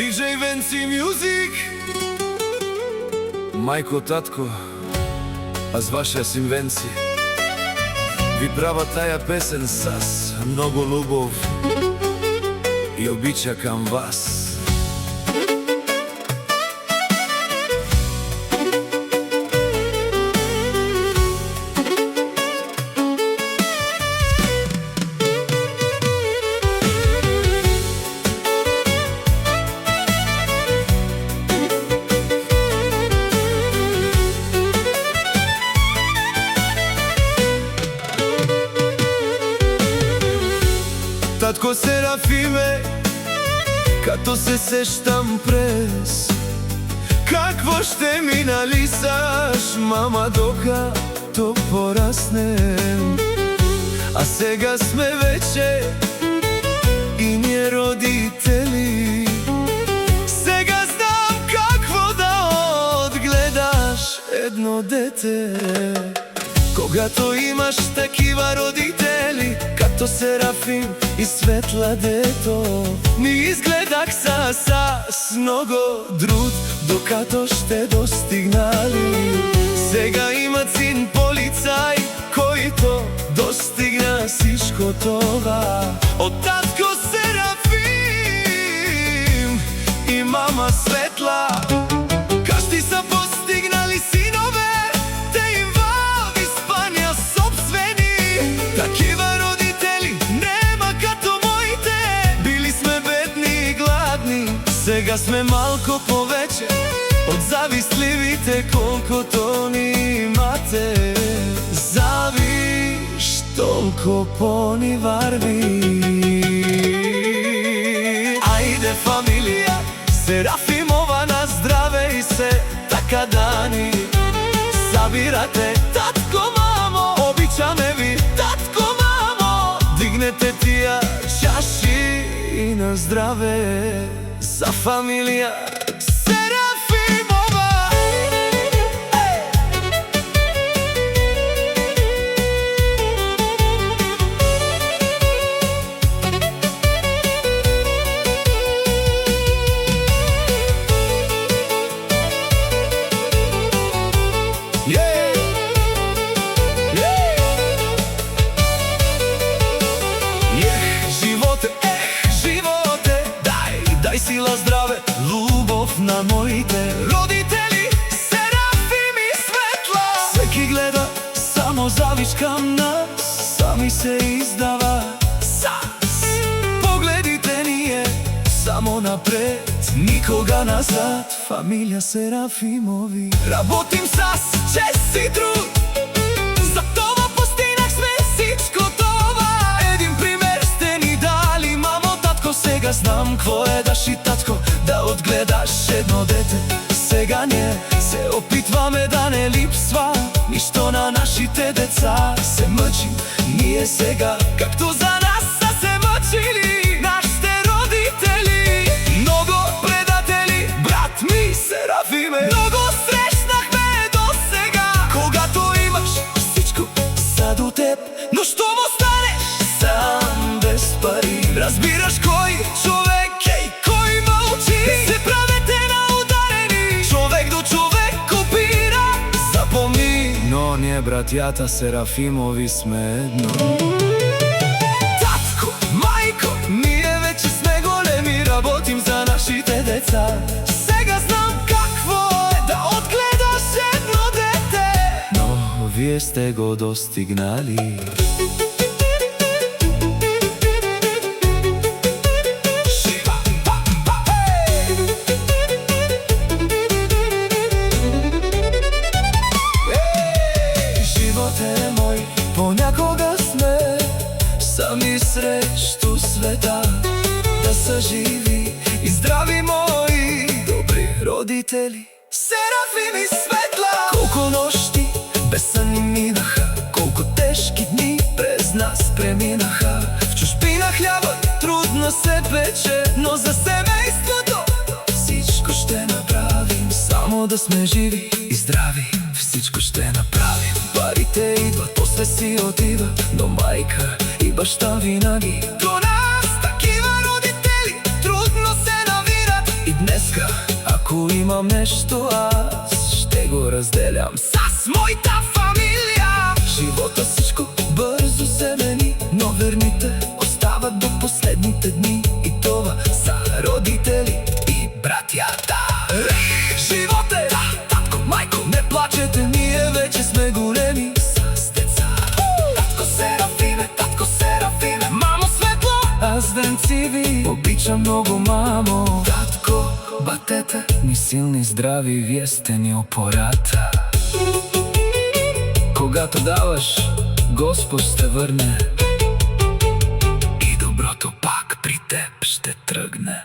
DJ Venci Music. Мајко, татко, аз ваша сим Венци. Ви права таја песен с многу љубов и обича кам вас. Татко Серафиме, като се сещам през какво ще ми налисаш, мама, докато пораснем. А сега сме вече и ние родители. Сега знам какво да отгледаш едно дете. Когато имаш такива родители, като Серафим и Светла дето, ни изгледах с много труд, докато ще достигнали. Сега имат син полицай, който достигна всичко това. От татко Серафим и мама Светла, кажди са постигнали синове, те им в Испания собствени. Такива родители нема като моите. Били сме бедни и гладни, сега сме малко повече от завистливите, колкото ни имате. Завиш толко по-ни върви. Айде, фамилия Серафимова, на здраве и се така дани събирате. Татко, мамо, обичаме ви. Татко, мамо, дигнете тия чаши и на здраве за фамилия Серафимова. Дай сила, здраве, любов на моите родители Серафим и Светла. Всеки гледа само завиш към нас, сами се издава с погледите ни е само напред, никога назад. Фамилия Серафимови, работим с чест и труд, за това постигнахме всичко това. Един пример сте ни дали, мамо, татко, сега знам какво е да ши, татко, да отгледаш едно дете. Сега ние се опитваме да не липсва нищо на нашите деца. Се мъчим ние сега, както за нас са се мъчили нашите родители. Много предатели, брат ми Серафиме, много срещнахме до сега. Когато имаш всичко са до теб, но що му станеш сам без пари? Разбираш кой човек е и кой мълчи? Се правете на ударени, човек до човек копира. Запомни, но ние братята Серафимови сме едно. Татко, майко, ние вече сме големи, работим за нашите деца. Сега знам какво е да отгледаш едно дете, но вие сте го достигнали. Понякога сме сами срещу света. Да са живи и здрави мои добри родители Серафим и Светла. Колко нощи без сън ни минаха, колко тежки дни през нас преминаха. В чужбина хляба трудно се пече, но за семейството всичко ще направим. Само да сме живи и здрави, всичко ще направим. Парите идват, после си отиват, но майка и баща винаги до нас. Такива родители трудно се навират и имам нещо аз, ще го разделям с моята фамилия. Живота всичко бързо се мени, но верните остават до последните дни. И това са родители и братята. Живот е, татко, майко, не плачете, ние вече сме големи с деца. Татко Серафиме, мамо Светло, аз Венци ви обичам много, мамо. Татко, батете ни силни, здрави, вие сте ни опората. Когато даваш, Господ ще върне и доброто пак при теб ще тръгне.